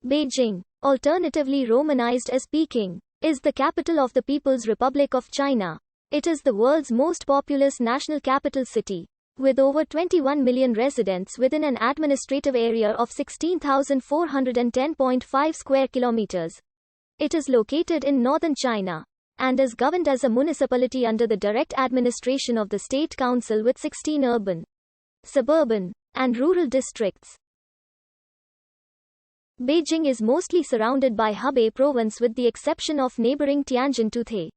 Beijing, alternatively romanized as Peking, is the capital of the People's Republic of China. It is the world's most populous national capital city, with over 21 million residents within an administrative area of 16,410.5 square kilometers. It is located in northern China and is governed as a municipality under the direct administration of the State Council with 16 urban, suburban, and rural districts. Beijing is mostly surrounded by Hebei province with the exception of neighboring Tianjin to the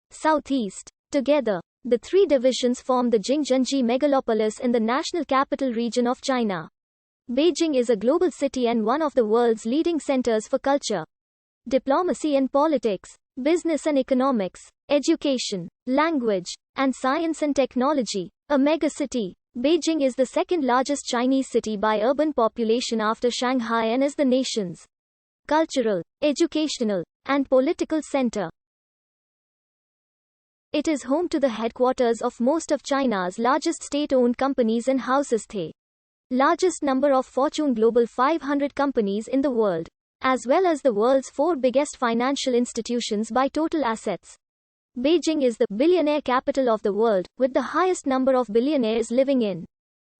southeast. Together, the three divisions form the Jingzhenji megalopolis in the national capital region of China. Beijing is a global city and one of the world's leading centers for culture, diplomacy and politics, business and economics, education, language, and science and technology. A megacity, Beijing is the second largest Chinese city by urban population after Shanghai and is the nation's cultural, educational, and political center. It is home to the headquarters of most of China's largest state-owned companies and houses the largest number of Fortune Global 500 companies in the world, as well as the world's four biggest financial institutions by total assets. Beijing is the billionaire capital of the world, with the highest number of billionaires living in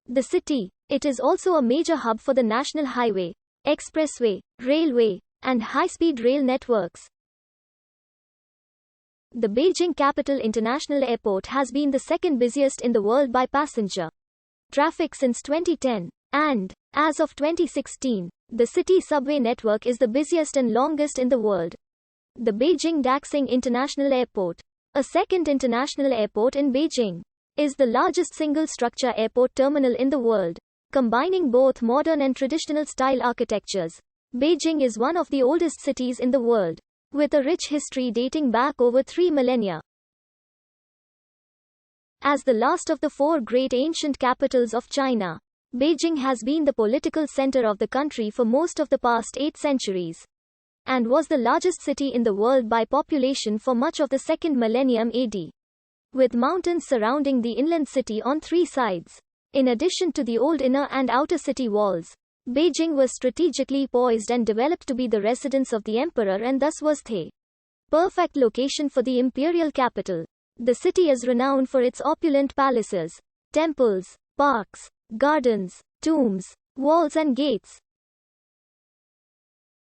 the city. It is also a major hub for the national highway, expressway, railway, and high-speed rail networks. The Beijing Capital International Airport has been the second busiest in the world by passenger traffic since 2010, and, as of 2016, the city subway network is the busiest and longest in the world. The Beijing Daxing International Airport, a second international airport in Beijing, is the largest single-structure airport terminal in the world, combining both modern and traditional style architectures. Beijing is one of the oldest cities in the world, with a rich history dating back over 3 millennia. As the last of the four great ancient capitals of China, Beijing has been the political center of the country for most of the past 8 centuries, and was the largest city in the world by population for much of the second millennium AD, with mountains surrounding the inland city on 3 sides. In addition to the old inner and outer city walls, Beijing was strategically poised and developed to be the residence of the emperor and thus was the perfect location for the imperial capital. The city is renowned for its opulent palaces, temples, parks, gardens, tombs, walls and gates.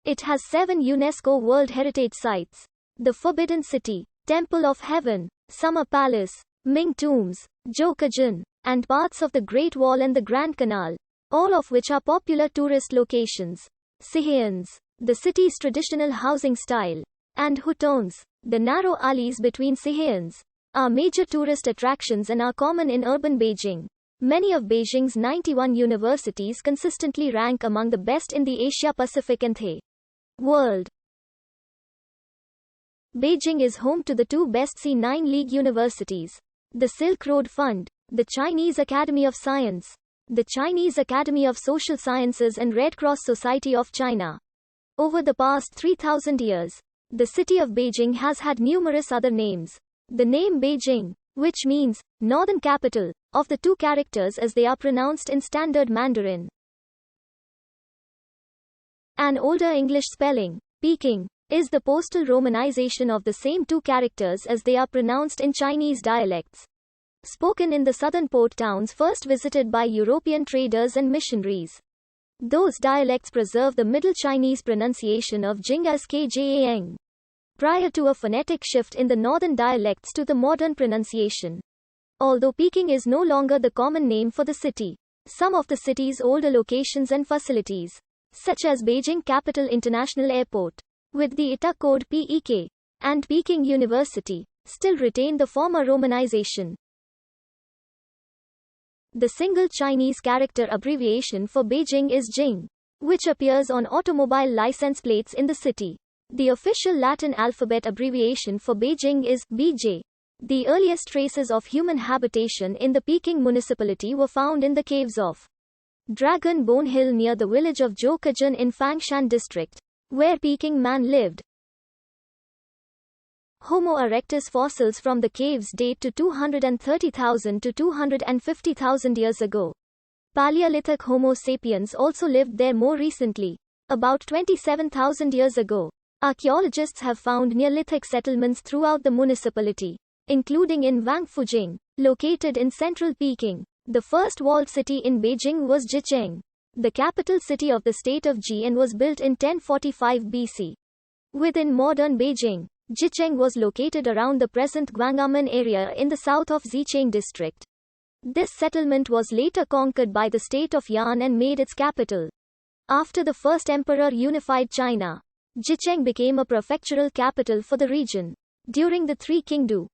It has 7 UNESCO World Heritage Sites: the Forbidden City, Temple of Heaven, Summer Palace, Ming Tombs, Zhoukejun, and parts of the Great Wall and the Grand Canal, all of which are popular tourist locations. Sihans, the city's traditional housing style, and hutons, the narrow alleys between sihans, are major tourist attractions and are common in urban Beijing. Many of Beijing's 91 universities consistently rank among the best in the Asia-Pacific and the world. Beijing is home to the 2 best C9 League universities: the Silk Road Fund, the Chinese Academy of Science, the Chinese Academy of Social Sciences and Red Cross Society of China. Over the past 3,000 years, the city of Beijing has had numerous other names. The name Beijing, which means northern capital, of the 2 characters as they are pronounced in standard Mandarin. An older English spelling, Peking, is the postal romanization of the same 2 characters as they are pronounced in Chinese dialects, spoken in the southern port towns first visited by European traders and missionaries. Those dialects preserve the Middle Chinese pronunciation of Jing as Kjang, prior to a phonetic shift in the northern dialects to the modern pronunciation. Although Peking is no longer the common name for the city, some of the city's older locations and facilities, such as Beijing Capital International Airport, with the ITA code PEK, and Peking University, still retain the former romanization. The single Chinese character abbreviation for Beijing is Jing, which appears on automobile license plates in the city. The official Latin alphabet abbreviation for Beijing is BJ. The earliest traces of human habitation in the Peking municipality were found in the caves of Dragon Bone Hill near the village of Zhoukejun in Fangshan district, where Peking man lived. Homo erectus fossils from the caves date to 230,000 to 250,000 years ago. Paleolithic Homo sapiens also lived there more recently. About 27,000 years ago, archaeologists have found Neolithic settlements throughout the municipality, including in Wangfujing, located in central Peking. The first walled city in Beijing was Jicheng, the capital city of the state of Ji, and was built in 1045 BC. Within modern Beijing, Jicheng was located around the present Guangamen area in the south of Xicheng district. This settlement was later conquered by the state of Yan and made its capital. After the first emperor unified China, Jicheng became a prefectural capital for the region. During the Three Kingdom